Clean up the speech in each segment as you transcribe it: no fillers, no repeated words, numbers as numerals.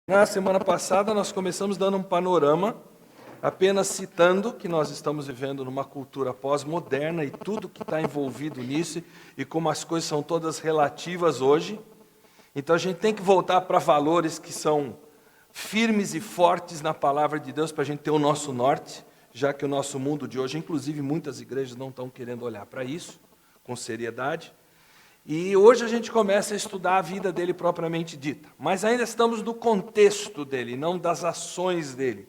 Na semana passada, nós começamos dando um panorama, apenas citando que nós estamos vivendo numa cultura pós-moderna e tudo que está envolvido nisso, e como as coisas são todas relativas hoje. Então, a gente tem que voltar para valores que são firmes e fortes na palavra de Deus, para a gente ter o nosso norte, já que o nosso mundo de hoje, inclusive muitas igrejas não estão querendo olhar para isso com seriedade. E hoje a gente começa a estudar a vida dele propriamente dita, mas ainda estamos no contexto dele, não das ações dele.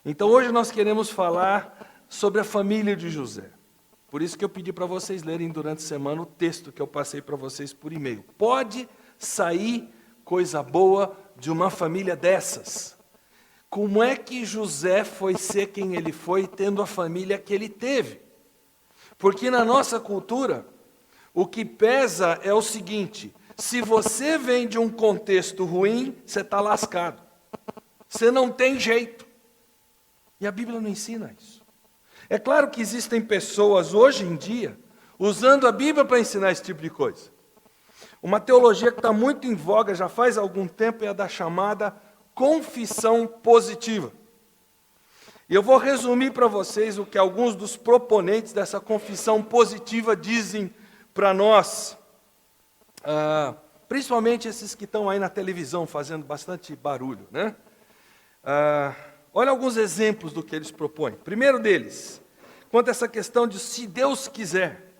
Então hoje nós queremos falar sobre a família de José. Por isso que eu pedi para vocês lerem durante a semana o texto que eu passei para vocês por e-mail. Pode sair coisa boa de uma família dessas? Como é que José foi ser quem ele foi, tendo a família que ele teve? Porque na nossa cultura, o que pesa é o seguinte: se você vem de um contexto ruim, você está lascado. Você não tem jeito. E a Bíblia não ensina isso. É claro que existem pessoas hoje em dia usando a Bíblia para ensinar esse tipo de coisa. Uma teologia que está muito em voga já faz algum tempo é a da chamada confissão positiva. E eu vou resumir para vocês o que alguns dos proponentes dessa confissão positiva dizem para nós, principalmente esses que estão aí na televisão fazendo bastante barulho, né? Olha alguns exemplos do que eles propõem. Primeiro deles, quanto a essa questão de se Deus quiser.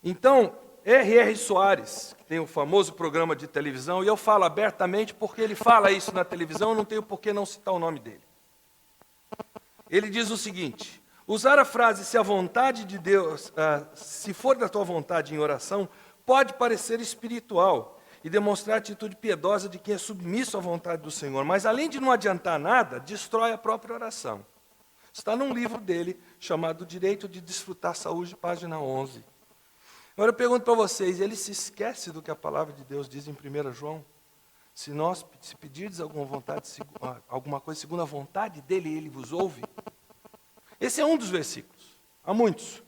Então, R.R. Soares, que tem o famoso programa de televisão, e eu falo abertamente porque ele fala isso na televisão, eu não tenho por que não citar o nome dele. Ele diz o seguinte: usar a frase "se a vontade de Deus, se for da tua vontade" em oração, pode parecer espiritual e demonstrar a atitude piedosa de quem é submisso à vontade do Senhor, mas além de não adiantar nada, destrói a própria oração. Está num livro dele, chamado Direito de Desfrutar Saúde, página 11. Agora eu pergunto para vocês, ele se esquece do que a palavra de Deus diz em 1 João? Se pedirdes alguma coisa segundo a vontade dele, ele vos ouve. Esse é um dos versículos, há muitos.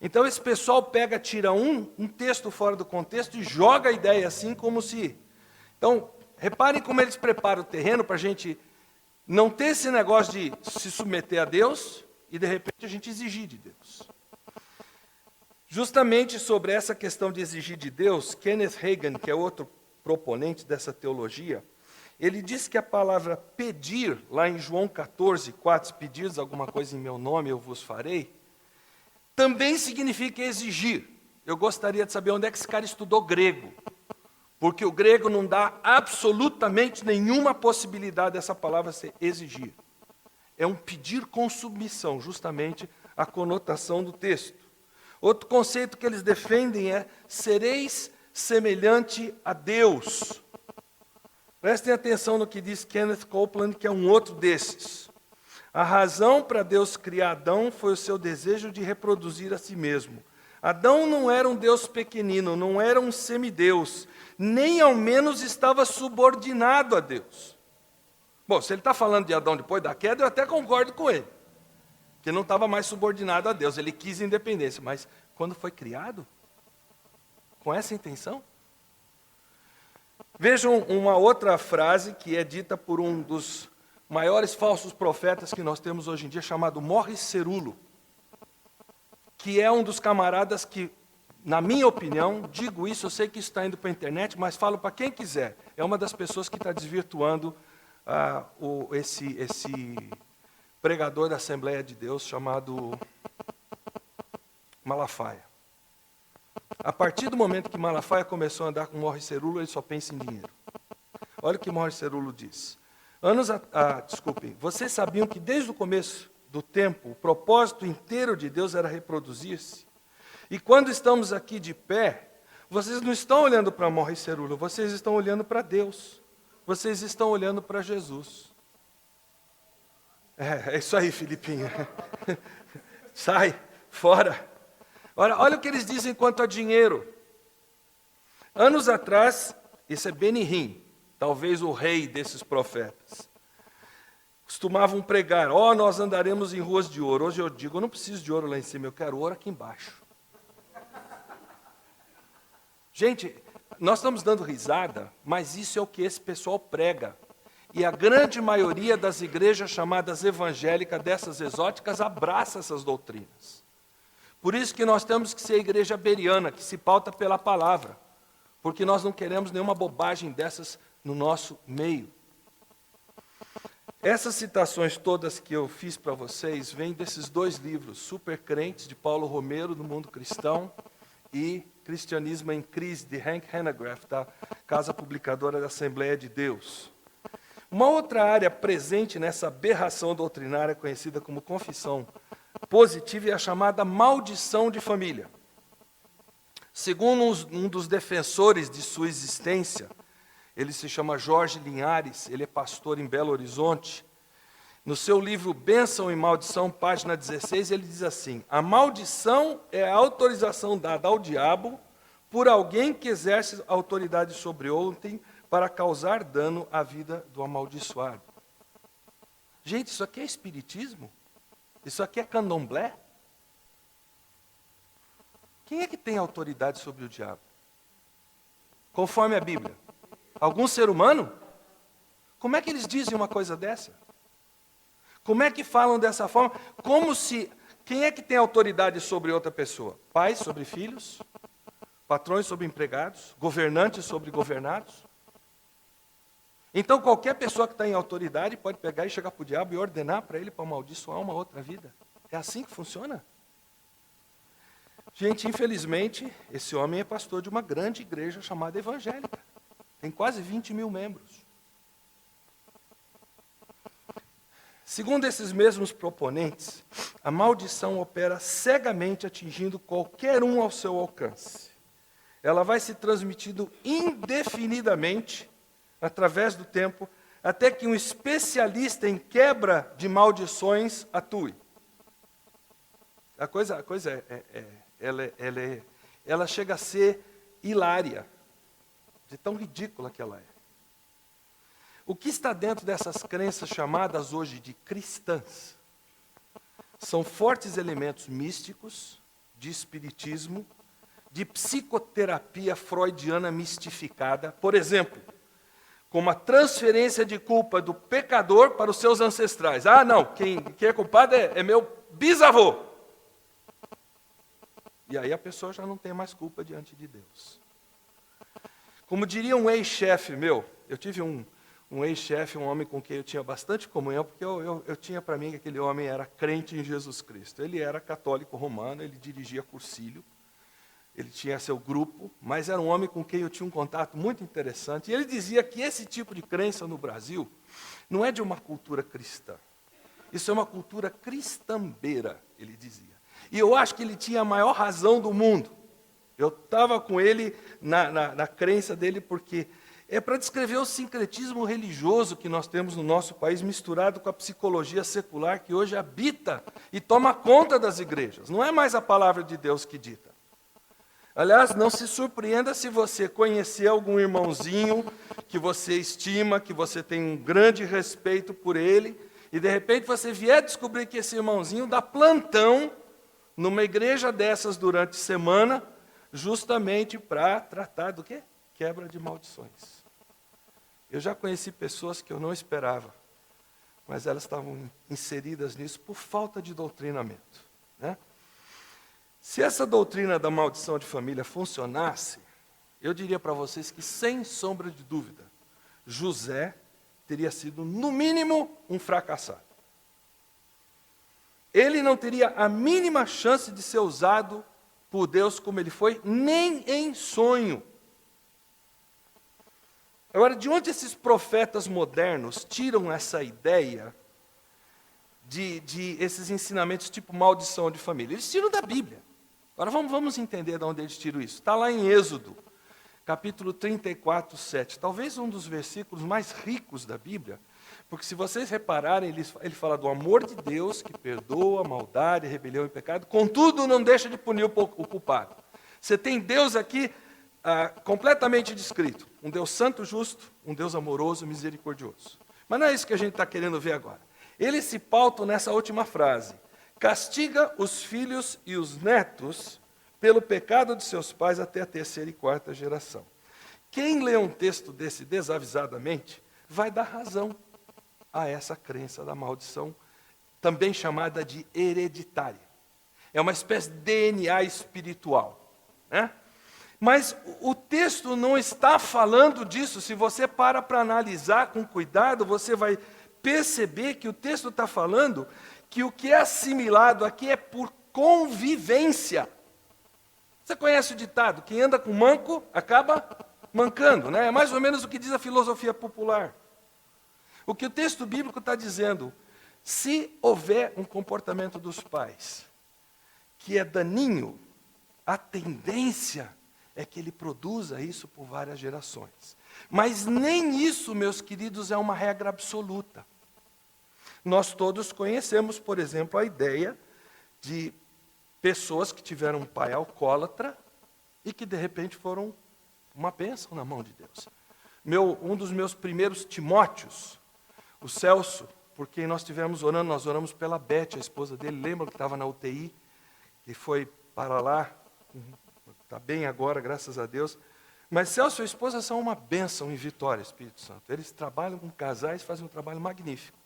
Então esse pessoal tira um texto fora do contexto e joga a ideia assim como se... Então, reparem como eles preparam o terreno para a gente não ter esse negócio de se submeter a Deus e de repente a gente exigir de Deus. Justamente sobre essa questão de exigir de Deus, Kenneth Hagin, que é outro proponente dessa teologia, ele diz que a palavra pedir, lá em João 14, 4, se pedires alguma coisa em meu nome, eu vos farei, também significa exigir. Eu gostaria de saber onde é que esse cara estudou grego, porque o grego não dá absolutamente nenhuma possibilidade dessa palavra ser exigir. É um pedir com submissão, justamente a conotação do texto. Outro conceito que eles defendem é sereis semelhante a Deus. Prestem atenção no que diz Kenneth Copeland, que é um outro desses. A razão para Deus criar Adão foi o seu desejo de reproduzir a si mesmo. Adão não era um Deus pequenino, não era um semideus, nem ao menos estava subordinado a Deus. Bom, se ele está falando de Adão depois da queda, eu até concordo com ele, que não estava mais subordinado a Deus, ele quis independência, mas quando foi criado, com essa intenção? Vejam uma outra frase que é dita por um dos maiores falsos profetas que nós temos hoje em dia, chamado Morris Cerullo, que é um dos camaradas que, na minha opinião, digo isso, eu sei que isso está indo para a internet, mas falo para quem quiser, é uma das pessoas que está desvirtuando esse pregador da Assembleia de Deus chamado Malafaia. A partir do momento que Malafaia começou a andar com Morris Cerullo, ele só pensa em dinheiro. Olha o que Morris Cerullo diz. Vocês sabiam que desde o começo do tempo, o propósito inteiro de Deus era reproduzir-se? E quando estamos aqui de pé, vocês não estão olhando para Morris Cerullo, vocês estão olhando para Deus. Vocês estão olhando para Jesus. É isso aí, Filipinho. Sai, fora. Olha o que eles dizem quanto a dinheiro. Anos atrás, esse é Benny Hinn, talvez o rei desses profetas, costumavam pregar: nós andaremos em ruas de ouro. Hoje eu digo, eu não preciso de ouro lá em cima, eu quero ouro aqui embaixo. Gente, nós estamos dando risada, mas isso é o que esse pessoal prega. E a grande maioria das igrejas chamadas evangélicas, dessas exóticas, abraça essas doutrinas. Por isso que nós temos que ser a igreja beriana, que se pauta pela palavra. Porque nós não queremos nenhuma bobagem dessas no nosso meio. Essas citações todas que eu fiz para vocês vêm desses dois livros, Super Crentes, de Paulo Romero, do Mundo Cristão, e Cristianismo em Crise, de Hank Hanegraaff, da Casa Publicadora da Assembleia de Deus. Uma outra área presente nessa aberração doutrinária, conhecida como confissão positiva, é a chamada maldição de família. Segundo um dos defensores de sua existência, ele se chama Jorge Linhares, ele é pastor em Belo Horizonte. No seu livro Bênção e Maldição, página 16, ele diz assim: a maldição é a autorização dada ao diabo por alguém que exerce autoridade sobre outrem para causar dano à vida do amaldiçoado. Gente, isso aqui é espiritismo? Isso aqui é candomblé? Quem é que tem autoridade sobre o diabo? Conforme a Bíblia. Algum ser humano? Como é que eles dizem uma coisa dessa? Como é que falam dessa forma? Como se... Quem é que tem autoridade sobre outra pessoa? Pais sobre filhos? Patrões sobre empregados? Governantes sobre governados? Então qualquer pessoa que está em autoridade pode pegar e chegar para o diabo e ordenar para ele para amaldiçoar uma outra vida. É assim que funciona? Gente, infelizmente, esse homem é pastor de uma grande igreja chamada evangélica. Tem quase 20 mil membros. Segundo esses mesmos proponentes, a maldição opera cegamente, atingindo qualquer um ao seu alcance. Ela vai se transmitindo indefinidamente, através do tempo, até que um especialista em quebra de maldições atue. A coisa ela chega a ser hilária, de tão ridícula que ela é. O que está dentro dessas crenças chamadas hoje de cristãs são fortes elementos místicos, de espiritismo, de psicoterapia freudiana mistificada, por exemplo, como a transferência de culpa do pecador para os seus ancestrais. Ah, não, quem é culpado é meu bisavô. E aí a pessoa já não tem mais culpa diante de Deus. Como diria um ex-chefe meu, eu tive um ex-chefe, um homem com quem eu tinha bastante comunhão, porque eu tinha para mim que aquele homem era crente em Jesus Cristo. Ele era católico romano, ele dirigia cursilho, ele tinha seu grupo, mas era um homem com quem eu tinha um contato muito interessante. E ele dizia que esse tipo de crença no Brasil não é de uma cultura cristã. Isso é uma cultura cristãbeira, ele dizia. E eu acho que ele tinha a maior razão do mundo. Eu estava com ele na crença dele, porque é para descrever o sincretismo religioso que nós temos no nosso país, misturado com a psicologia secular que hoje habita e toma conta das igrejas. Não é mais a palavra de Deus que dita. Aliás, não se surpreenda se você conhecer algum irmãozinho que você estima, que você tem um grande respeito por ele, e de repente você vier descobrir que esse irmãozinho dá plantão numa igreja dessas durante a semana, justamente para tratar do quê? Quebra de maldições. Eu já conheci pessoas que eu não esperava, mas elas estavam inseridas nisso por falta de doutrinamento, né? Se essa doutrina da maldição de família funcionasse, eu diria para vocês que, sem sombra de dúvida, José teria sido, no mínimo, um fracassado. Ele não teria a mínima chance de ser usado por Deus como ele foi, nem em sonho. Agora, de onde esses profetas modernos tiram essa ideia de esses ensinamentos tipo maldição de família? Eles tiram da Bíblia. Agora vamos entender de onde eles tiram isso. Está lá em Êxodo, capítulo 34, 7. Talvez um dos versículos mais ricos da Bíblia, porque se vocês repararem, ele fala do amor de Deus, que perdoa a maldade, a rebelião e pecado, contudo não deixa de punir o culpado. Você tem Deus aqui completamente descrito. Um Deus santo, justo, um Deus amoroso, misericordioso. Mas não é isso que a gente está querendo ver agora. Eles se pautam nessa última frase. Castiga os filhos e os netos pelo pecado de seus pais até a terceira e quarta geração. Quem lê um texto desse desavisadamente vai dar razão a essa crença da maldição, também chamada de hereditária. É uma espécie de DNA espiritual, né? Mas o texto não está falando disso. Se você para analisar com cuidado, você vai perceber que o texto está falando que o que é assimilado aqui é por convivência. Você conhece o ditado, quem anda com manco acaba mancando, né? É mais ou menos o que diz a filosofia popular. O que o texto bíblico está dizendo, se houver um comportamento dos pais que é daninho, a tendência é que ele produza isso por várias gerações. Mas nem isso, meus queridos, é uma regra absoluta. Nós todos conhecemos, por exemplo, a ideia de pessoas que tiveram um pai alcoólatra e que, de repente, foram uma bênção na mão de Deus. Um dos meus primeiros Timóteos, o Celso, por quem nós estivemos orando, nós oramos pela Beth, a esposa dele, lembra que estava na UTI, e foi para lá, está bem agora, graças a Deus. Mas Celso e sua esposa são uma bênção em Vitória, Espírito Santo. Eles trabalham com casais, fazem um trabalho magnífico.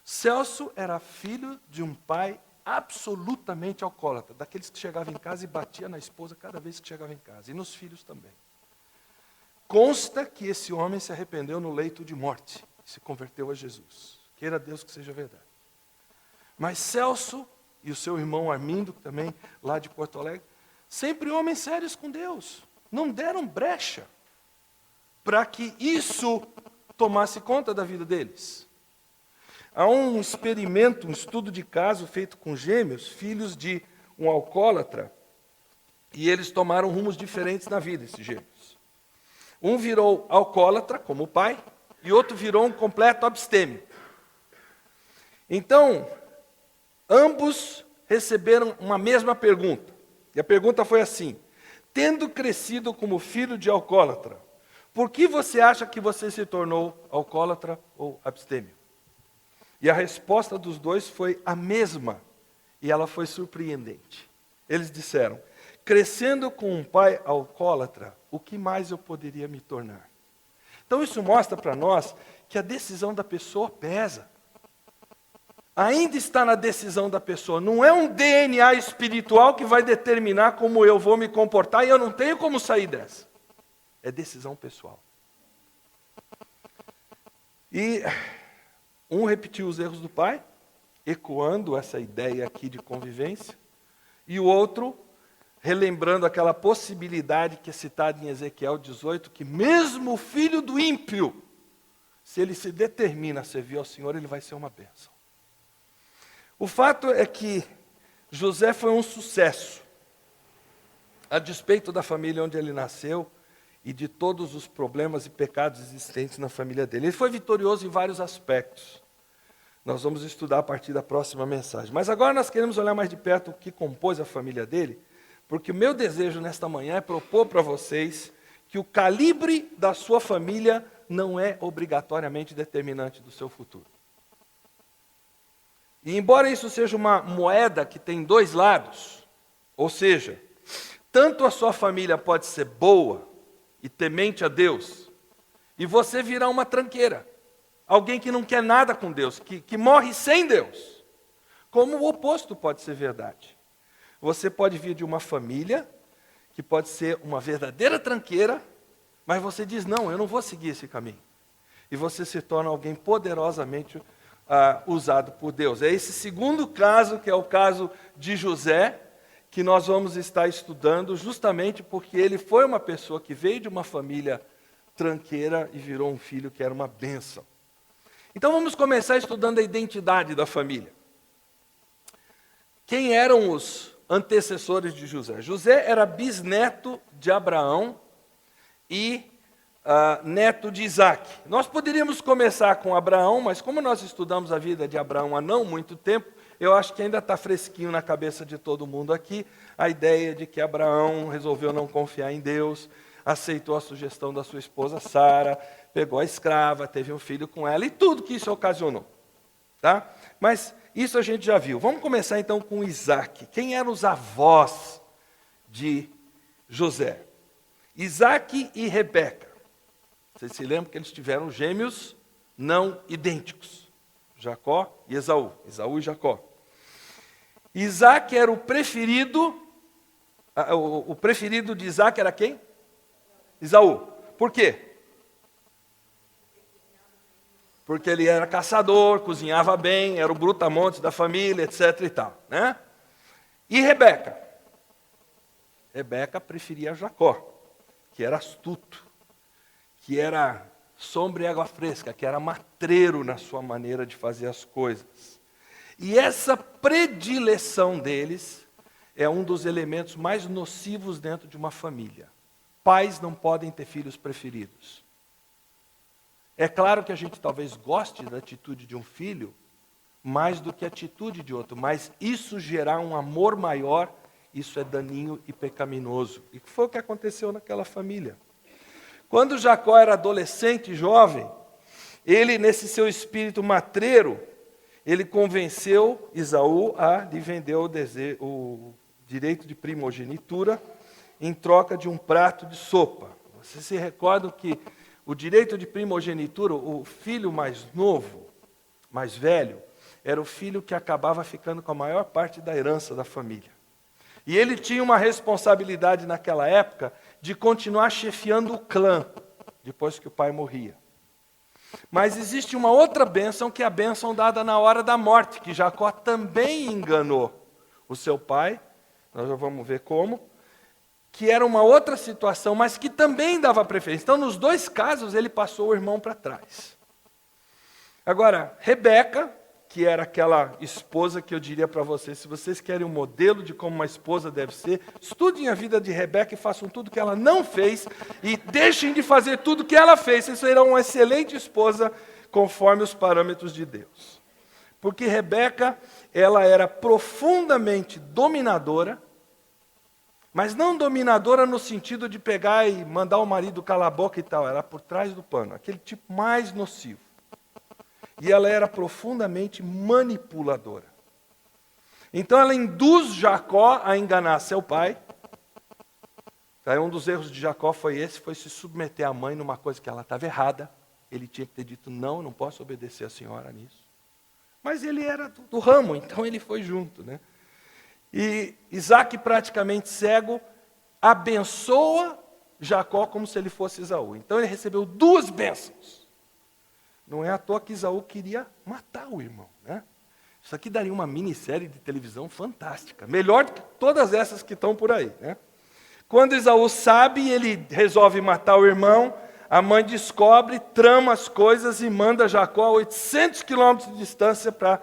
Celso era filho de um pai absolutamente alcoólatra, daqueles que chegavam em casa e batia na esposa cada vez que chegava em casa, e nos filhos também. Consta que esse homem se arrependeu no leito de morte, e se converteu a Jesus. Queira Deus que seja verdade. Mas Celso e o seu irmão Armindo, também lá de Porto Alegre, sempre homens sérios com Deus, não deram brecha para que isso tomasse conta da vida deles. Há um experimento, um estudo de caso feito com gêmeos, filhos de um alcoólatra, e eles tomaram rumos diferentes na vida, esses gêmeos. Um virou alcoólatra, como o pai, e outro virou um completo abstêmio. Então, ambos receberam uma mesma pergunta. E a pergunta foi assim: tendo crescido como filho de alcoólatra, por que você acha que você se tornou alcoólatra ou abstêmio? E a resposta dos dois foi a mesma, e ela foi surpreendente. Eles disseram: crescendo com um pai alcoólatra, o que mais eu poderia me tornar? Então isso mostra para nós que a decisão da pessoa pesa. Ainda está na decisão da pessoa, não é um DNA espiritual que vai determinar como eu vou me comportar e eu não tenho como sair dessa. É decisão pessoal. E um repetiu os erros do pai, ecoando essa ideia aqui de convivência, e o outro relembrando aquela possibilidade que é citada em Ezequiel 18, que mesmo o filho do ímpio, se ele se determina a servir ao Senhor, ele vai ser uma bênção. O fato é que José foi um sucesso, a despeito da família onde ele nasceu e de todos os problemas e pecados existentes na família dele. Ele foi vitorioso em vários aspectos. Nós vamos estudar a partir da próxima mensagem. Mas agora nós queremos olhar mais de perto o que compôs a família dele, porque o meu desejo nesta manhã é propor para vocês que o calibre da sua família não é obrigatoriamente determinante do seu futuro. E embora isso seja uma moeda que tem dois lados, ou seja, tanto a sua família pode ser boa e temente a Deus, e você virar uma tranqueira, alguém que não quer nada com Deus, que morre sem Deus, como o oposto pode ser verdade. Você pode vir de uma família que pode ser uma verdadeira tranqueira, mas você diz, não, eu não vou seguir esse caminho. E você se torna alguém poderosamente usado por Deus. É esse segundo caso, que é o caso de José, que nós vamos estar estudando, justamente porque ele foi uma pessoa que veio de uma família tranqueira e virou um filho que era uma bênção. Então vamos começar estudando a identidade da família. Quem eram os antecessores de José? José era bisneto de Abraão e neto de Isaac. Nós poderíamos começar com Abraão, mas como nós estudamos a vida de Abraão há não muito tempo, eu acho que ainda está fresquinho na cabeça de todo mundo aqui a ideia de que Abraão resolveu não confiar em Deus, aceitou a sugestão da sua esposa Sara, pegou a escrava, teve um filho com ela e tudo que isso ocasionou. Tá? Mas isso a gente já viu. Vamos começar então com Isaac. Quem eram os avós de José? Isaac e Rebeca. Vocês se lembram que eles tiveram gêmeos não idênticos. Jacó e Esaú. Esaú e Jacó. Isaac era o preferido. O preferido de Isaac era quem? Esaú. Por quê? Porque ele era caçador, cozinhava bem, era o brutamontes da família, etc. e tal, né? E Rebeca? Rebeca preferia Jacó, que era astuto, que era sombra e água fresca, que era matreiro na sua maneira de fazer as coisas. E essa predileção deles é um dos elementos mais nocivos dentro de uma família. Pais não podem ter filhos preferidos. É claro que a gente talvez goste da atitude de um filho mais do que a atitude de outro, mas isso gerar um amor maior, isso é daninho e pecaminoso. E foi o que aconteceu naquela família. Quando Jacó era adolescente e jovem, ele, nesse seu espírito matreiro, ele convenceu Esaú a lhe vender o direito de primogenitura em troca de um prato de sopa. Vocês se recordam que o direito de primogenitura, o filho mais novo, mais velho, era o filho que acabava ficando com a maior parte da herança da família. E ele tinha uma responsabilidade naquela época de continuar chefiando o clã, depois que o pai morria. Mas existe uma outra bênção, que é a bênção dada na hora da morte, que Jacó também enganou o seu pai, nós já vamos ver como, que era uma outra situação, mas que também dava preferência. Então, nos dois casos, ele passou o irmão para trás. Agora, Rebeca, que era aquela esposa que eu diria para vocês, se vocês querem um modelo de como uma esposa deve ser, estudem a vida de Rebeca e façam tudo que ela não fez, e deixem de fazer tudo que ela fez. Vocês serão uma excelente esposa, conforme os parâmetros de Deus. Porque Rebeca, ela era profundamente dominadora, mas não dominadora no sentido de pegar e mandar o marido calar a boca e tal. Era por trás do pano, aquele tipo mais nocivo. E ela era profundamente manipuladora. Então ela induz Jacó a enganar seu pai. Então, um dos erros de Jacó foi se submeter à mãe numa coisa que ela estava errada. Ele tinha que ter dito, não, eu não posso obedecer a senhora nisso. Mas ele era do ramo, então ele foi junto, né? E Isaac, praticamente cego, abençoa Jacó como se ele fosse Esaú. Então ele recebeu duas bênçãos. Não é à toa que Esaú queria matar o irmão, né? Isso aqui daria uma minissérie de televisão fantástica. Melhor do que todas essas que estão por aí, né? Quando Esaú sabe, ele resolve matar o irmão. A mãe descobre, trama as coisas e manda Jacó a 800 quilômetros de distância para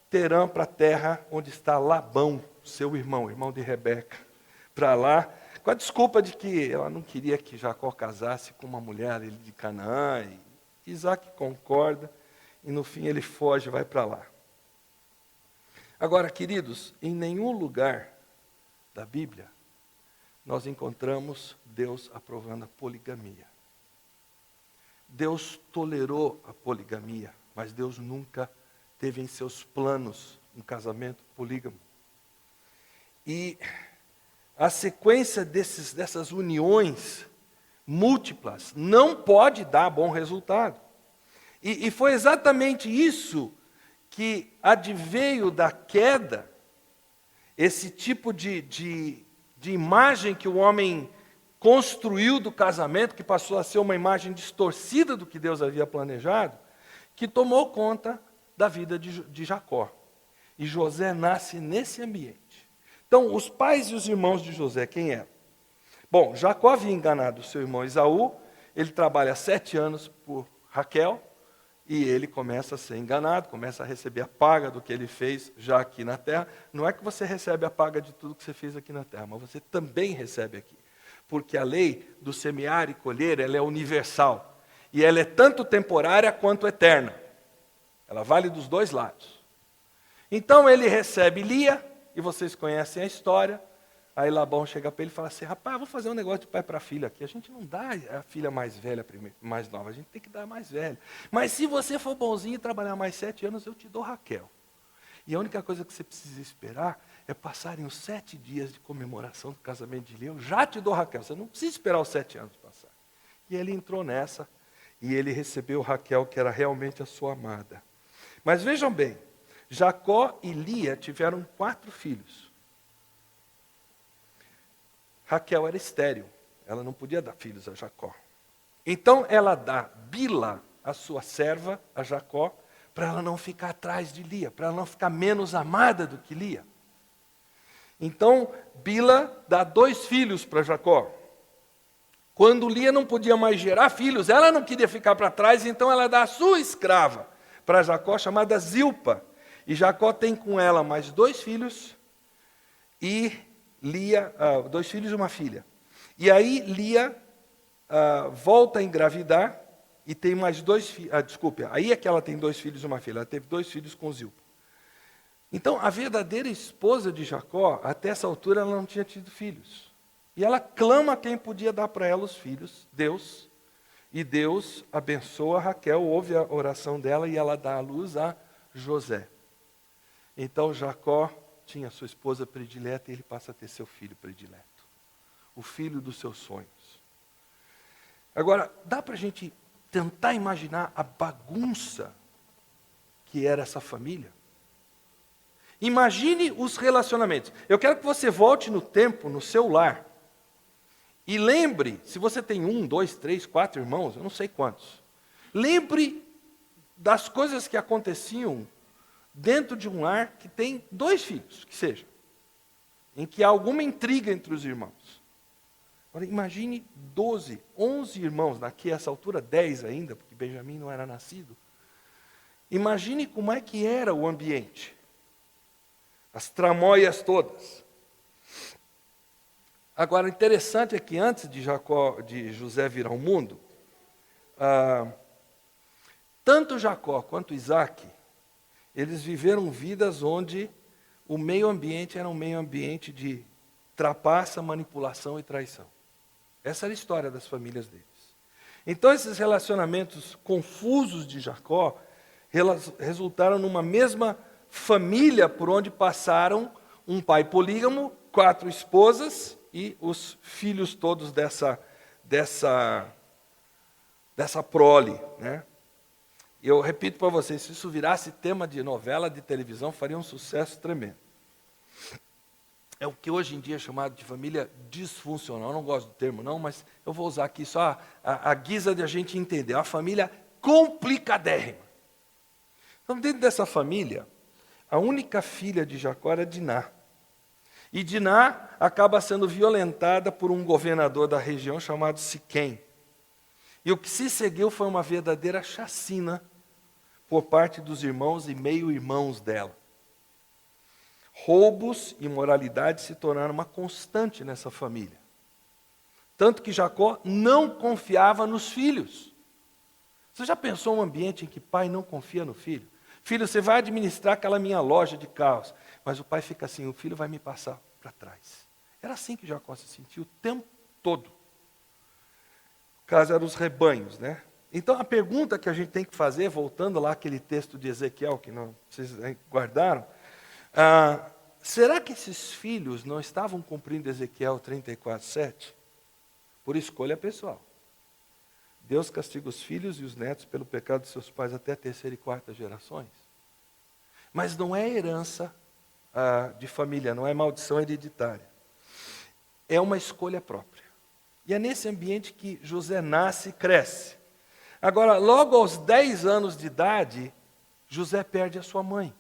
Terã, para a terra onde está Labão, seu irmão de Rebeca, para lá, com a desculpa de que ela não queria que Jacó casasse com uma mulher de Canaã. E Isaac concorda, e no fim ele foge e vai para lá. Agora, queridos, em nenhum lugar da Bíblia nós encontramos Deus aprovando a poligamia. Deus tolerou a poligamia, mas Deus nunca teve em seus planos um casamento polígamo. E a sequência dessas uniões múltiplas não pode dar bom resultado. E foi exatamente isso que adveio da queda, esse tipo de imagem que o homem construiu do casamento, que passou a ser uma imagem distorcida do que Deus havia planejado, que tomou conta da vida de Jacó. E José nasce nesse ambiente. Então, os pais e os irmãos de José, quem eram? Bom, Jacó havia enganado seu irmão Esaú, ele trabalha 7 anos por Raquel, e ele começa a ser enganado, começa a receber a paga do que ele fez já aqui na terra. Não é que você recebe a paga de tudo que você fez aqui na terra, mas você também recebe aqui. Porque a lei do semear e colher, ela é universal. E ela é tanto temporária quanto eterna. Ela vale dos dois lados. Então ele recebe Lia, e vocês conhecem a história. Aí Labão chega para ele e fala assim, rapaz, vou fazer um negócio de pai para filha aqui. A gente não dá a filha mais velha, mais nova, a gente tem que dar a mais velha. Mas se você for bonzinho e trabalhar mais 7 anos, eu te dou Raquel. E a única coisa que você precisa esperar é passarem os 7 dias de comemoração do casamento de Lia. Eu já te dou Raquel, você não precisa esperar os 7 anos passar. E ele entrou nessa, e ele recebeu Raquel, que era realmente a sua amada. Mas vejam bem, Jacó e Lia tiveram 4 filhos. Raquel era estéril, ela não podia dar filhos a Jacó. Então ela dá Bila, a sua serva, a Jacó, para ela não ficar atrás de Lia, para ela não ficar menos amada do que Lia. Então Bila dá 2 filhos para Jacó. Quando Lia não podia mais gerar filhos, ela não queria ficar para trás, então ela dá a sua escrava para Jacó, chamada Zilpa. E Jacó tem com ela mais 2 filhos e Lia, 2 filhos e uma filha. E aí Lia volta a engravidar e tem mais 2 filhos. Desculpe, aí é que ela tem 2 filhos e uma filha. Ela teve 2 filhos com Zilpa. Então, a verdadeira esposa de Jacó, até essa altura, ela não tinha tido filhos. E ela clama quem podia dar para ela os filhos, Deus. E Deus abençoa Raquel, ouve a oração dela e ela dá à luz a José. Então, Jacó tinha sua esposa predileta e ele passa a ter seu filho predileto. O filho dos seus sonhos. Agora, dá para a gente tentar imaginar a bagunça que era essa família? Imagine os relacionamentos. Eu quero que você volte no tempo, no seu lar. E lembre, se você tem 1, 2, 3, 4 irmãos, eu não sei quantos. Lembre das coisas que aconteciam dentro de um lar que tem 2 filhos, que seja. Em que há alguma intriga entre os irmãos. Agora, imagine 12, 11 irmãos, daqui a essa altura 10 ainda, porque Benjamim não era nascido. Imagine como é que era o ambiente. As tramóias todas. Agora, interessante é que antes de José vir ao mundo, tanto Jacó quanto Isaac, eles viveram vidas onde o meio ambiente era um meio ambiente de trapaça, manipulação e traição. Essa era a história das famílias deles. Então, esses relacionamentos confusos de Jacó resultaram numa mesma família por onde passaram um pai polígamo, 4 esposas e os filhos todos dessa prole, né? Eu repito para vocês, se isso virasse tema de novela de televisão, faria um sucesso tremendo. É o que hoje em dia é chamado de família disfuncional. Eu não gosto do termo não, mas eu vou usar aqui só a guisa de a gente entender. A família complicadérrima. Então, dentro dessa família, a única filha de Jacó era Diná. E Diná acaba sendo violentada por um governador da região chamado Siquém. E o que se seguiu foi uma verdadeira chacina por parte dos irmãos e meio-irmãos dela. Roubos e imoralidade se tornaram uma constante nessa família. Tanto que Jacó não confiava nos filhos. Você já pensou um ambiente em que pai não confia no filho? Filho, você vai administrar aquela minha loja de carros. Mas o pai fica assim, o filho vai me passar para trás. Era assim que Jacó se sentia o tempo todo. O caso eram os rebanhos, né? Então a pergunta que a gente tem que fazer, voltando lá àquele texto de Ezequiel, que vocês guardaram, será que esses filhos não estavam cumprindo Ezequiel 34:7? Por escolha pessoal. Deus castiga os filhos e os netos pelo pecado de seus pais até a 3ª e 4ª gerações. Mas não é herança de família, não é maldição hereditária. É uma escolha própria. E é nesse ambiente que José nasce e cresce. Agora, logo aos 10 anos de idade, José perde a sua mãe.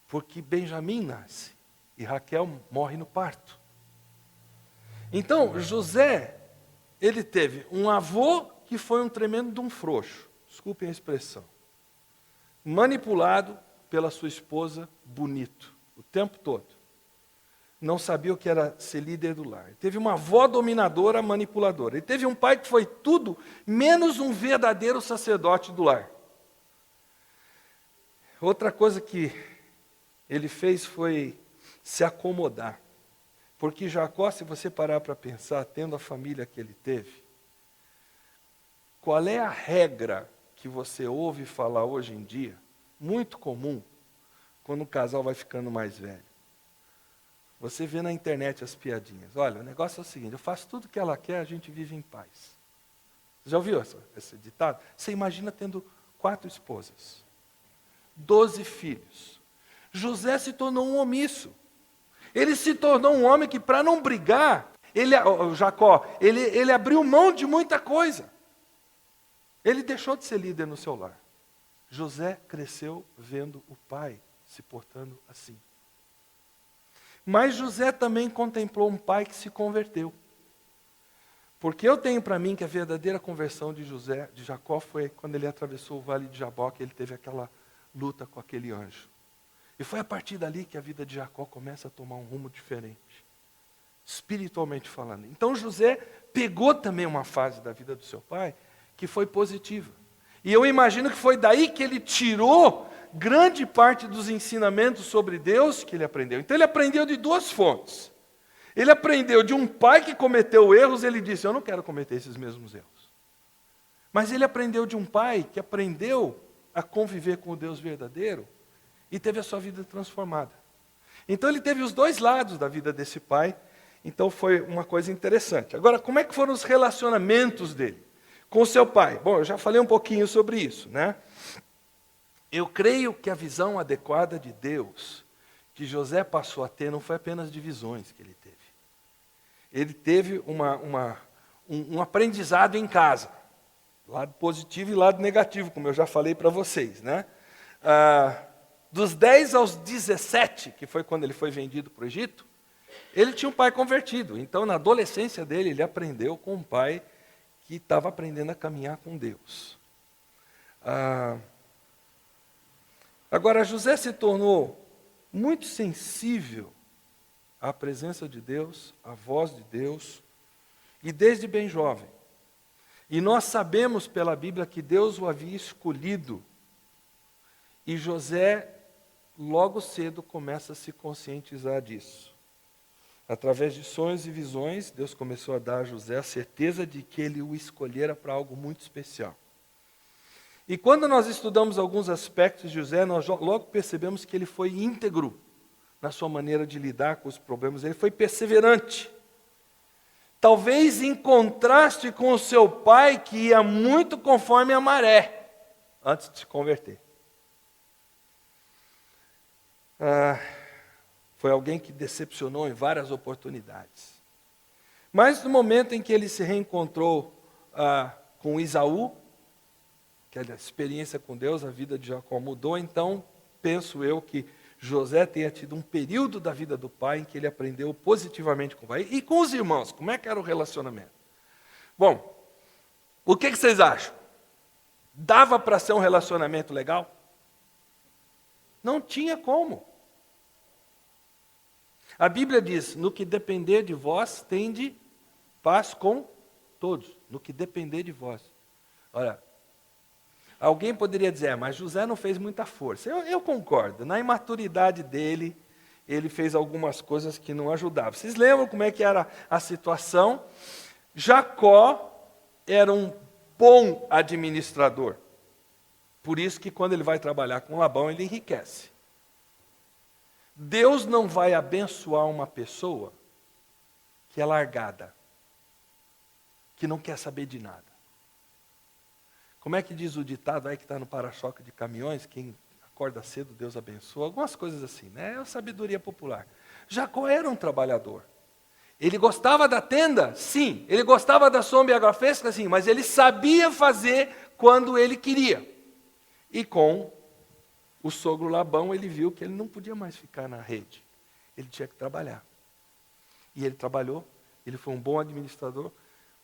Porque Benjamim nasce e Raquel morre no parto. Então, José, ele teve um avô que foi um tremendo de um frouxo, desculpem a expressão, manipulado pela sua esposa, bonito, o tempo todo. Não sabia o que era ser líder do lar. Teve uma avó dominadora, manipuladora. E teve um pai que foi tudo menos um verdadeiro sacerdote do lar. Outra coisa que ele fez foi se acomodar. Porque Jacó, se você parar para pensar, tendo a família que ele teve, qual é a regra que você ouve falar hoje em dia, muito comum, quando um casal vai ficando mais velho. Você vê na internet as piadinhas. Olha, o negócio é o seguinte, eu faço tudo o que ela quer, a gente vive em paz. Você já ouviu esse ditado? Você imagina tendo 4 esposas, 12 filhos. José se tornou um omisso. Ele se tornou um homem que, para não brigar, Jacó, ele abriu mão de muita coisa. Ele deixou de ser líder no seu lar. José cresceu vendo o pai se portando assim. Mas José também contemplou um pai que se converteu. Porque eu tenho para mim que a verdadeira conversão de Jacó foi quando ele atravessou o vale de Jaboque, ele teve aquela luta com aquele anjo. E foi a partir dali que a vida de Jacó começa a tomar um rumo diferente, espiritualmente falando. Então José pegou também uma fase da vida do seu pai que foi positiva. E eu imagino que foi daí que ele tirou grande parte dos ensinamentos sobre Deus que ele aprendeu. Então ele aprendeu de 2 fontes. Ele aprendeu de um pai que cometeu erros, ele disse, eu não quero cometer esses mesmos erros. Mas ele aprendeu de um pai que aprendeu a conviver com o Deus verdadeiro e teve a sua vida transformada. Então ele teve os 2 lados da vida desse pai, então foi uma coisa interessante. Agora, como é que foram os relacionamentos dele com o seu pai? Bom, eu já falei um pouquinho sobre isso, né? Eu creio que a visão adequada de Deus que José passou a ter não foi apenas de visões que ele teve. Ele teve um aprendizado em casa, lado positivo e lado negativo, como eu já falei para vocês, né? Dos 10 aos 17, que foi quando ele foi vendido para o Egito, ele tinha um pai convertido. Então, na adolescência dele, ele aprendeu com um pai que estava aprendendo a caminhar com Deus. Agora, José se tornou muito sensível à presença de Deus, à voz de Deus, e desde bem jovem. E nós sabemos pela Bíblia que Deus o havia escolhido, e José, logo cedo, começa a se conscientizar disso. Através de sonhos e visões, Deus começou a dar a José a certeza de que ele o escolhera para algo muito especial. E quando nós estudamos alguns aspectos de José, nós logo percebemos que ele foi íntegro na sua maneira de lidar com os problemas, ele foi perseverante. Talvez em contraste com o seu pai, que ia muito conforme a maré, antes de se converter. Foi alguém que decepcionou em várias oportunidades. Mas no momento em que ele se reencontrou com Esaú, que a experiência com Deus, a vida de Jacó mudou, então penso eu que José tenha tido um período da vida do pai em que ele aprendeu positivamente com o pai. E com os irmãos, como é que era o relacionamento? Bom, o que vocês acham? Dava para ser um relacionamento legal? Não tinha como. A Bíblia diz, no que depender de vós, tende paz com todos. No que depender de vós. Olha, alguém poderia dizer, mas José não fez muita força. Eu concordo. Na imaturidade dele, ele fez algumas coisas que não ajudavam. Vocês lembram como é que era a situação? Jacó era um bom administrador. Por isso que quando ele vai trabalhar com Labão, ele enriquece. Deus não vai abençoar uma pessoa que é largada, que não quer saber de nada. Como é que diz o ditado aí que está no para-choque de caminhões? Quem acorda cedo, Deus abençoa. Algumas coisas assim, né? É a sabedoria popular. Jacó era um trabalhador. Ele gostava da tenda? Sim. Ele gostava da sombra e água fresca? Sim. Mas ele sabia fazer quando ele queria. E com o sogro Labão, ele viu que ele não podia mais ficar na rede. Ele tinha que trabalhar. E ele trabalhou, ele foi um bom administrador,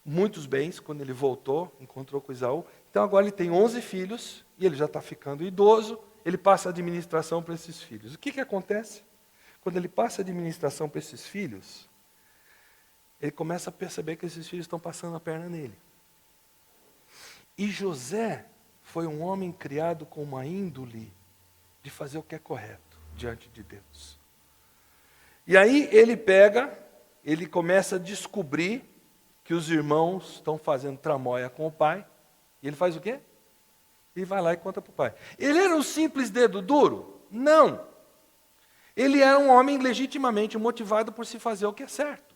muitos bens. Quando ele voltou, encontrou com Esaú. Então agora ele tem 11 filhos, e ele já está ficando idoso, ele passa a administração para esses filhos. O que acontece? Quando ele passa a administração para esses filhos, ele começa a perceber que esses filhos estão passando a perna nele. E José foi um homem criado com uma índole de fazer o que é correto diante de Deus. E aí ele começa a descobrir que os irmãos estão fazendo tramóia com o pai, e ele faz o quê? Ele vai lá e conta para o pai. Ele era um simples dedo duro? Não. Ele era um homem legitimamente motivado por se fazer o que é certo.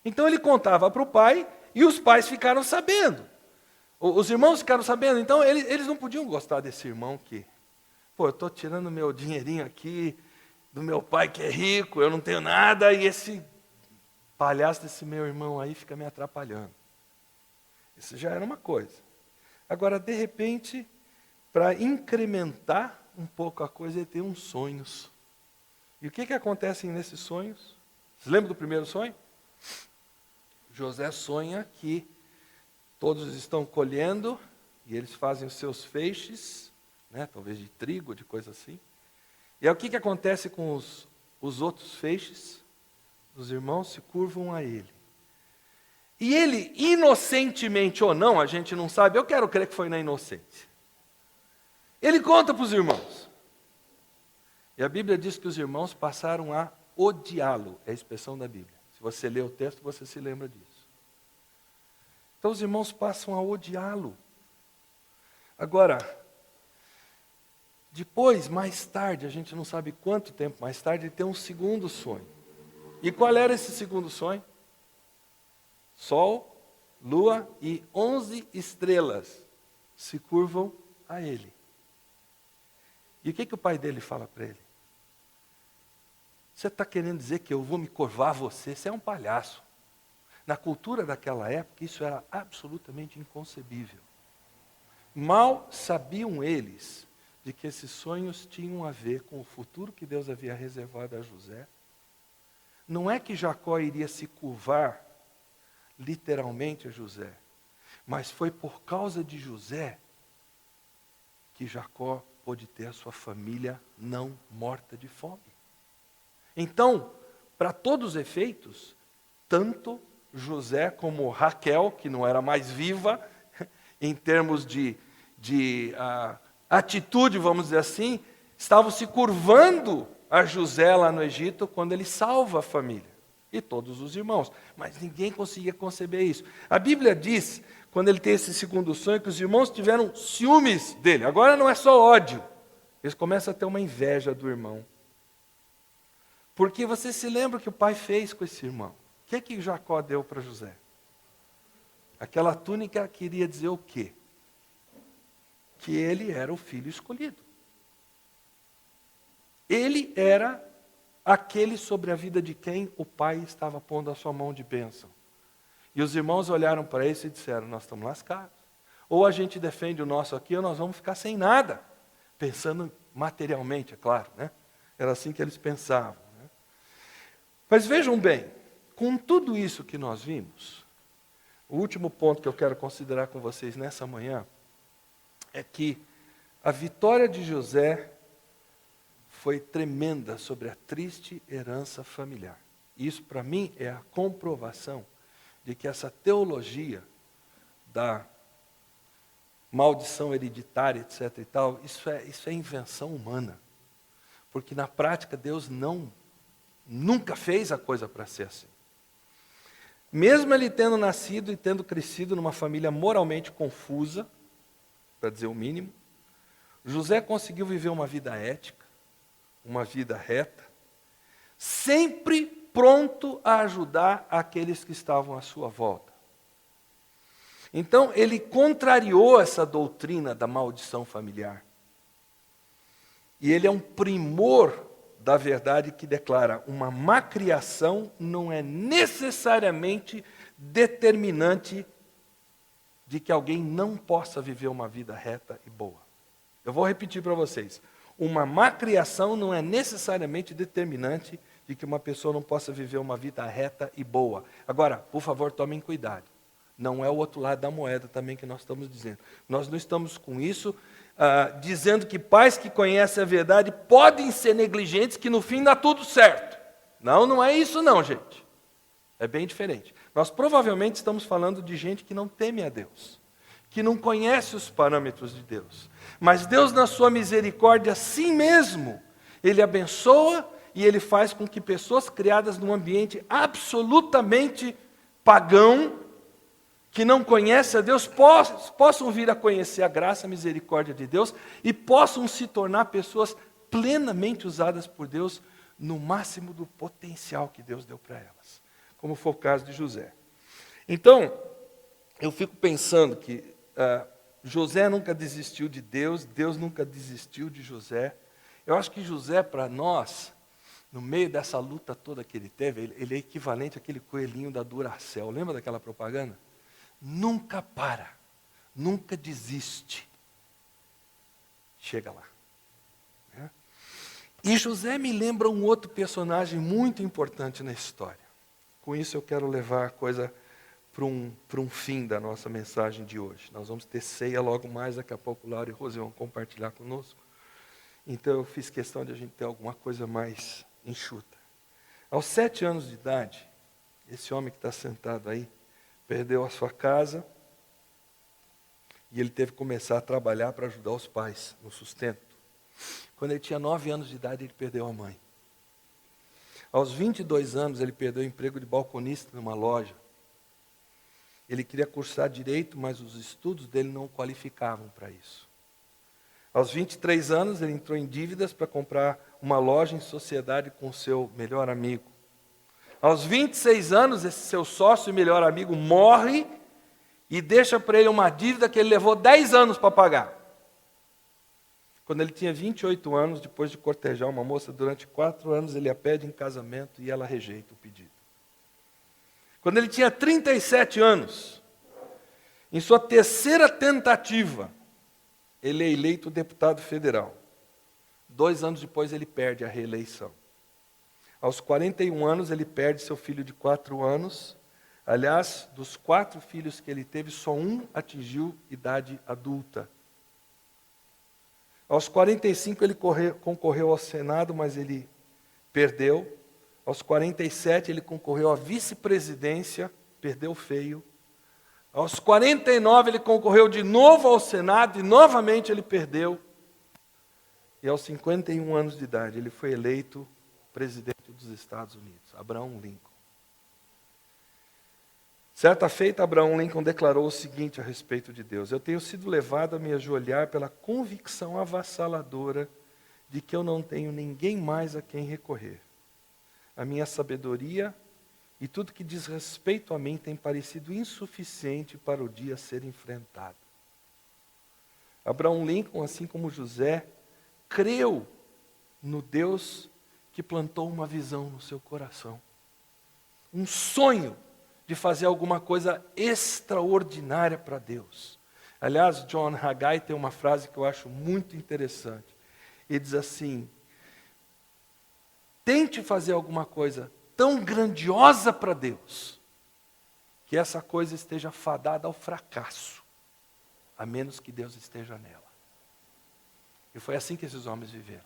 Então ele contava para o pai e os pais ficaram sabendo. Os irmãos ficaram sabendo, então eles não podiam gostar desse irmão que, eu estou tirando meu dinheirinho aqui do meu pai que é rico, eu não tenho nada, e esse palhaço desse meu irmão aí fica me atrapalhando. Isso já era uma coisa. Agora, de repente, para incrementar um pouco a coisa, ele tem uns sonhos. E o que acontece nesses sonhos? Você lembra do primeiro sonho? José sonha que todos estão colhendo e eles fazem os seus feixes, talvez de trigo, de coisa assim. E aí o que acontece com os outros feixes? Os irmãos se curvam a ele. E ele, inocentemente ou não, a gente não sabe, eu quero crer que foi na inocência. Ele conta para os irmãos. E a Bíblia diz que os irmãos passaram a odiá-lo, é a expressão da Bíblia. Se você lê o texto, você se lembra disso. Então os irmãos passam a odiá-lo. Agora, depois, mais tarde, a gente não sabe quanto tempo mais tarde, ele tem um segundo sonho. E qual era esse segundo sonho? Sol, lua e 11 estrelas se curvam a ele. E o que o pai dele fala para ele? Você está querendo dizer que eu vou me curvar a você? Você é um palhaço. Na cultura daquela época, isso era absolutamente inconcebível. Mal sabiam eles de que esses sonhos tinham a ver com o futuro que Deus havia reservado a José. Não é que Jacó iria se curvar literalmente a José, mas foi por causa de José que Jacó pôde ter a sua família não morta de fome. Então, para todos os efeitos, tanto José como Raquel, que não era mais viva, em termos de atitude, vamos dizer assim, estavam se curvando a José lá no Egito quando ele salva a família. E todos os irmãos. Mas ninguém conseguia conceber isso. A Bíblia diz, quando ele tem esse segundo sonho, que os irmãos tiveram ciúmes dele. Agora não é só ódio. Eles começam a ter uma inveja do irmão. Porque você se lembra o que o pai fez com esse irmão? O que Jacó deu para José? Aquela túnica queria dizer o quê? Que ele era o filho escolhido. Ele era aquele sobre a vida de quem o pai estava pondo a sua mão de bênção. E os irmãos olharam para isso e disseram, nós estamos lascados. Ou a gente defende o nosso aqui, ou nós vamos ficar sem nada. Pensando materialmente, é claro, né? Era assim que eles pensavam. Né? Mas vejam bem, com tudo isso que nós vimos, o último ponto que eu quero considerar com vocês nessa manhã, é que a vitória de José foi tremenda sobre a triste herança familiar. Isso, para mim, é a comprovação de que essa teologia da maldição hereditária, etc. e tal, isso é invenção humana. Porque na prática Deus nunca fez a coisa para ser assim. Mesmo ele tendo nascido e tendo crescido numa família moralmente confusa, para dizer o mínimo, José conseguiu viver uma vida ética, uma vida reta, sempre pronto a ajudar aqueles que estavam à sua volta. Então, ele contrariou essa doutrina da maldição familiar. E ele é um primor da verdade que declara: uma má criação não é necessariamente determinante de que alguém não possa viver uma vida reta e boa. Eu vou repetir para vocês. Uma má criação não é necessariamente determinante de que uma pessoa não possa viver uma vida reta e boa. Agora, por favor, tomem cuidado. Não é o outro lado da moeda também que nós estamos dizendo. Nós não estamos com isso dizendo que pais que conhecem a verdade podem ser negligentes, que no fim dá tudo certo. Não é isso não, gente. É bem diferente. Nós provavelmente estamos falando de gente que não teme a Deus, que não conhece os parâmetros de Deus. Mas Deus, na sua misericórdia, assim mesmo, Ele abençoa e Ele faz com que pessoas criadas num ambiente absolutamente pagão, que não conhecem a Deus, possam vir a conhecer a graça e a misericórdia de Deus e possam se tornar pessoas plenamente usadas por Deus no máximo do potencial que Deus deu para elas, como foi o caso de José. Então, eu fico pensando que José nunca desistiu de Deus, Deus nunca desistiu de José. Eu acho que José, para nós, no meio dessa luta toda que ele teve, ele é equivalente àquele coelhinho da Duracell. Lembra daquela propaganda? Nunca para, nunca desiste. Chega lá. Né? E José me lembra um outro personagem muito importante na história. Com isso eu quero levar a coisa para um fim da nossa mensagem de hoje. Nós vamos ter ceia logo mais, daqui a pouco Laura e Rose vão compartilhar conosco. Então eu fiz questão de a gente ter alguma coisa mais enxuta. Aos 7 anos de idade, esse homem que está sentado aí, perdeu a sua casa e ele teve que começar a trabalhar para ajudar os pais no sustento. Quando ele tinha 9 anos de idade, ele perdeu a mãe. Aos 22 anos, ele perdeu o emprego de balconista numa loja. Ele queria cursar direito, mas os estudos dele não o qualificavam para isso. Aos 23 anos, ele entrou em dívidas para comprar uma loja em sociedade com seu melhor amigo. Aos 26 anos, esse seu sócio e melhor amigo morre e deixa para ele uma dívida que ele levou 10 anos para pagar. Quando ele tinha 28 anos, depois de cortejar uma moça durante 4 anos, ele a pede em casamento e ela rejeita o pedido. Quando ele tinha 37 anos, em sua terceira tentativa, ele é eleito deputado federal. 2 anos depois, ele perde a reeleição. Aos 41 anos, ele perde seu filho de 4 anos. Aliás, dos 4 filhos que ele teve, só um atingiu idade adulta. Aos 45, ele concorreu ao Senado, mas ele perdeu. Aos 47, ele concorreu à vice-presidência, perdeu feio. Aos 49, ele concorreu de novo ao Senado e novamente ele perdeu. E aos 51 anos de idade, ele foi eleito presidente dos Estados Unidos, Abraham Lincoln. Certa feita, Abraham Lincoln declarou o seguinte a respeito de Deus: eu tenho sido levado a me ajoelhar pela convicção avassaladora de que eu não tenho ninguém mais a quem recorrer. A minha sabedoria e tudo que diz respeito a mim tem parecido insuficiente para o dia ser enfrentado. Abraham Lincoln, assim como José, creu no Deus que plantou uma visão no seu coração. Um sonho de fazer alguma coisa extraordinária para Deus. Aliás, John Haggai tem uma frase que eu acho muito interessante. Ele diz assim: tente fazer alguma coisa tão grandiosa para Deus, que essa coisa esteja fadada ao fracasso, a menos que Deus esteja nela. E foi assim que esses homens viveram.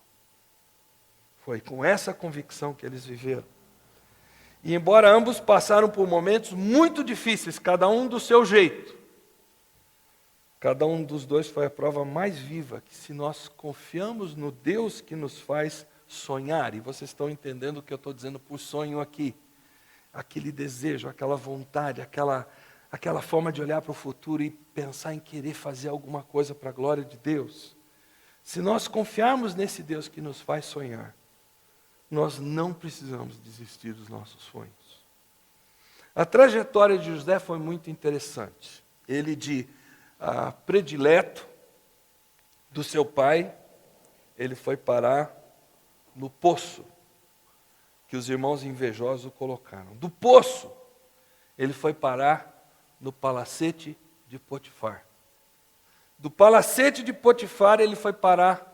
Foi com essa convicção que eles viveram. E embora ambos passaram por momentos muito difíceis, cada um do seu jeito, cada um dos dois foi a prova mais viva que, se nós confiamos no Deus que nos faz sonhar, e vocês estão entendendo o que eu estou dizendo por sonho aqui, aquele desejo, aquela vontade, aquela forma de olhar para o futuro e pensar em querer fazer alguma coisa para a glória de Deus. Se nós confiarmos nesse Deus que nos faz sonhar, nós não precisamos desistir dos nossos sonhos. A trajetória de José foi muito interessante. Ele, de predileto do seu pai, ele foi parar no poço que os irmãos invejosos o colocaram. Do poço, ele foi parar no palacete de Potifar. Do palacete de Potifar, ele foi parar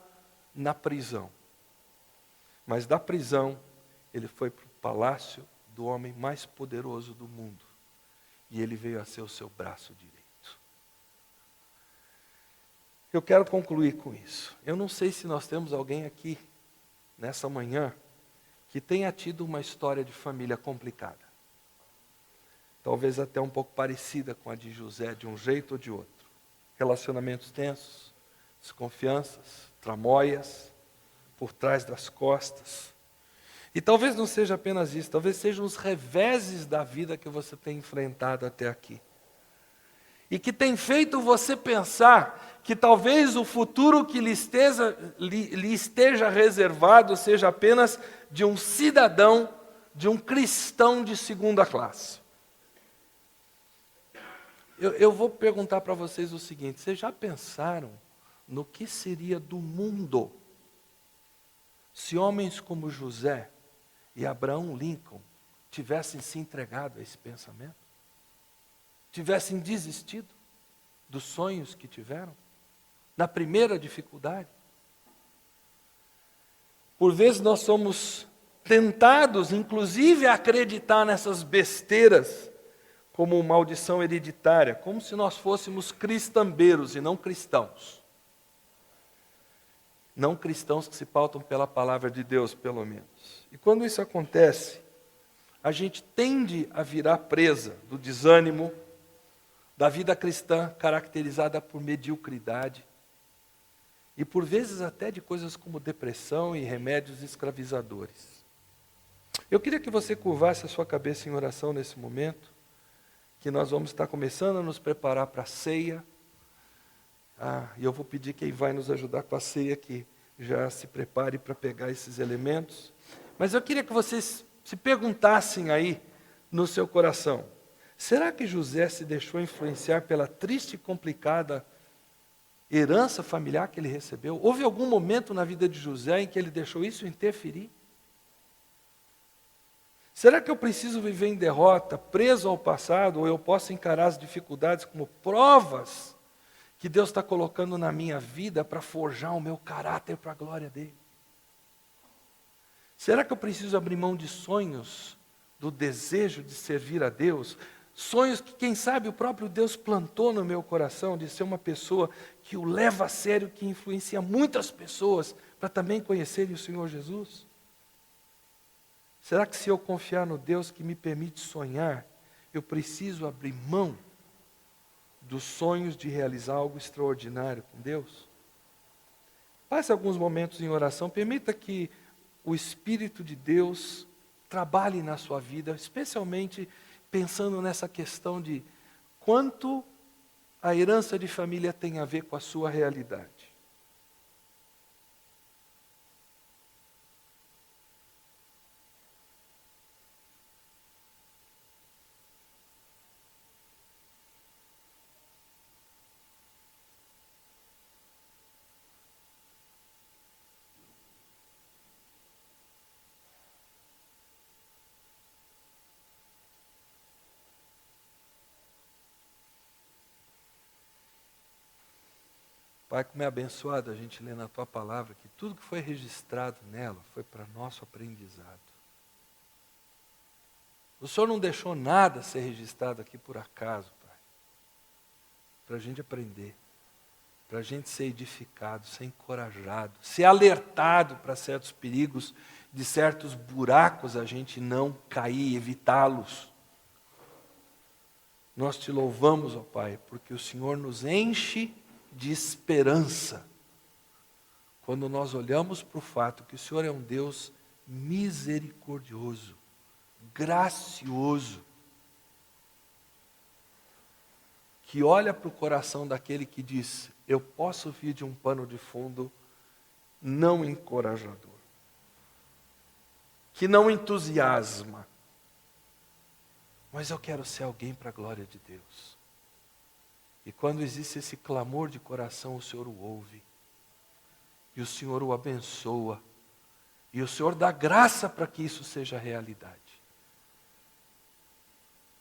na prisão. Mas da prisão, ele foi para o palácio do homem mais poderoso do mundo. E ele veio a ser o seu braço direito. Eu quero concluir com isso. Eu não sei se nós temos alguém aqui, nessa manhã, que tenha tido uma história de família complicada. Talvez até um pouco parecida com a de José, de um jeito ou de outro. Relacionamentos tensos, desconfianças, tramóias, por trás das costas. E talvez não seja apenas isso, talvez sejam os reveses da vida que você tem enfrentado até aqui. e que tem feito você pensar que talvez o futuro que lhe esteja reservado seja apenas de um cidadão, de um cristão de segunda classe. Eu vou perguntar para vocês o seguinte: vocês já pensaram no que seria do mundo se homens como José e Abraão Lincoln tivessem se entregado a esse pensamento? Tivessem desistido dos sonhos que tiveram, na primeira dificuldade? Por vezes nós somos tentados, inclusive, a acreditar nessas besteiras, como maldição hereditária, como se nós fôssemos cristambeiros e não cristãos. Não cristãos que se pautam pela palavra de Deus, pelo menos. E quando isso acontece, a gente tende a virar presa do desânimo, da vida cristã caracterizada por mediocridade, e por vezes até de coisas como depressão e remédios escravizadores. Eu queria que você curvasse a sua cabeça em oração nesse momento, que nós vamos estar começando a nos preparar para a ceia. E eu vou pedir quem vai nos ajudar com a ceia que já se prepare para pegar esses elementos. Mas eu queria que vocês se perguntassem aí no seu coração: será que José se deixou influenciar pela triste e complicada herança familiar que ele recebeu? Houve algum momento na vida de José em que ele deixou isso interferir? Será que eu preciso viver em derrota, preso ao passado, ou eu posso encarar as dificuldades como provas que Deus está colocando na minha vida para forjar o meu caráter para a glória dele? Será que eu preciso abrir mão de sonhos, do desejo de servir a Deus? Sonhos que, quem sabe, o próprio Deus plantou no meu coração, de ser uma pessoa que o leva a sério, que influencia muitas pessoas para também conhecerem o Senhor Jesus? Será que se eu confiar no Deus que me permite sonhar, eu preciso abrir mão dos sonhos de realizar algo extraordinário com Deus? Passe alguns momentos em oração, permita que o Espírito de Deus trabalhe na sua vida, especialmente pensando nessa questão de quanto a herança de família tem a ver com a sua realidade. Pai, como é abençoado a gente ler na Tua Palavra que tudo que foi registrado nela foi para nosso aprendizado. O Senhor não deixou nada ser registrado aqui por acaso, Pai. Para a gente aprender, para a gente ser edificado, ser encorajado, ser alertado para certos perigos, de certos buracos a gente não cair, evitá-los. Nós Te louvamos, ó Pai, porque o Senhor nos enche de esperança, quando nós olhamos para o fato que o Senhor é um Deus misericordioso, gracioso, que olha para o coração daquele que diz: eu posso vir de um pano de fundo não encorajador, que não entusiasma, mas eu quero ser alguém para a glória de Deus. E quando existe esse clamor de coração, o Senhor o ouve. E o Senhor o abençoa. E o Senhor dá graça para que isso seja realidade.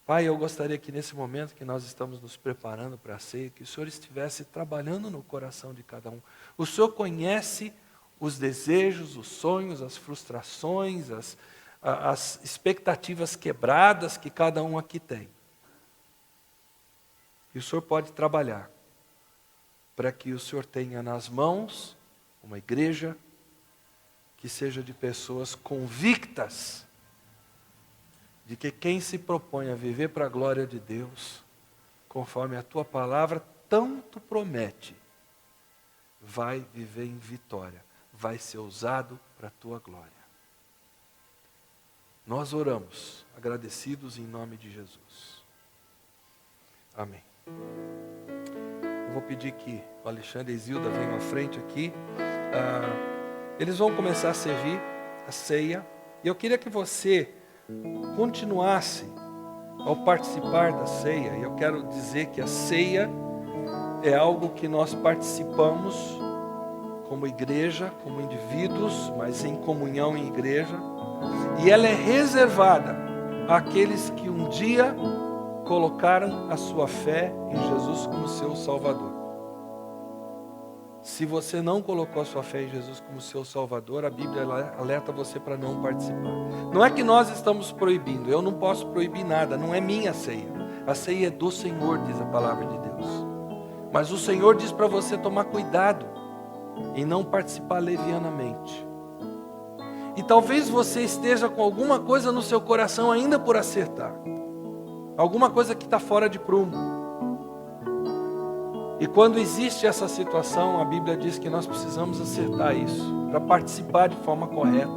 Pai, eu gostaria que nesse momento que nós estamos nos preparando para a ceia, que o Senhor estivesse trabalhando no coração de cada um. O Senhor conhece os desejos, os sonhos, as frustrações, as expectativas quebradas que cada um aqui tem. E o Senhor pode trabalhar para que o Senhor tenha nas mãos uma igreja que seja de pessoas convictas de que quem se propõe a viver para a glória de Deus, conforme a Tua palavra tanto promete, vai viver em vitória, vai ser usado para a Tua glória. Nós oramos, agradecidos em nome de Jesus. Amém. Eu vou pedir que o Alexandre e a Zilda venham à frente aqui. Eles vão começar a servir a ceia. E eu queria que você continuasse ao participar da ceia. E eu quero dizer que a ceia é algo que nós participamos como igreja, como indivíduos, mas em comunhão em igreja. E ela é reservada àqueles que um dia colocaram a sua fé em Jesus como seu Salvador. Se você não colocou a sua fé em Jesus como seu Salvador, a Bíblia alerta você para não participar. Não é que nós estamos proibindo, eu não posso proibir nada, não é minha ceia. A ceia é do Senhor, diz a palavra de Deus. Mas o Senhor diz para você tomar cuidado em não participar levianamente. E talvez você esteja com alguma coisa no seu coração ainda por acertar. Alguma coisa que está fora de prumo. E quando existe essa situação, a Bíblia diz que nós precisamos acertar isso, para participar de forma correta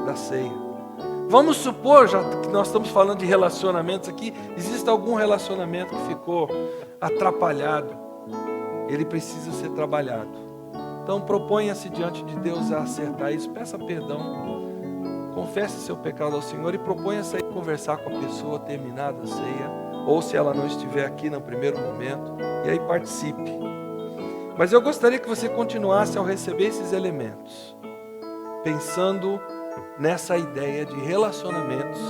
da ceia. Vamos supor, já que nós estamos falando de relacionamentos aqui, existe algum relacionamento que ficou atrapalhado. Ele precisa ser trabalhado. Então proponha-se diante de Deus a acertar isso, peça perdão, confesse seu pecado ao Senhor e proponha-se a conversar com a pessoa terminada a ceia, ou se ela não estiver aqui no primeiro momento, e aí participe. Mas eu gostaria que você continuasse ao receber esses elementos, pensando nessa ideia de relacionamentos,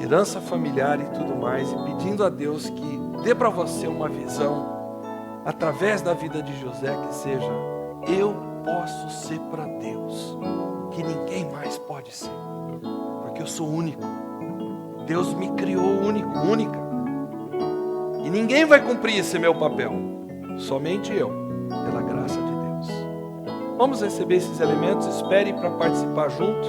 herança familiar e tudo mais, e pedindo a Deus que dê para você uma visão, através da vida de José, que seja: eu posso ser para Deus, que ninguém mais pode ser, porque eu sou único. Deus me criou único, única. E ninguém vai cumprir esse meu papel, somente eu, pela graça de Deus. Vamos receber esses elementos, espere para participar junto,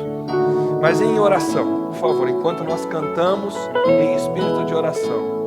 mas em oração, por favor, enquanto nós cantamos em espírito de oração.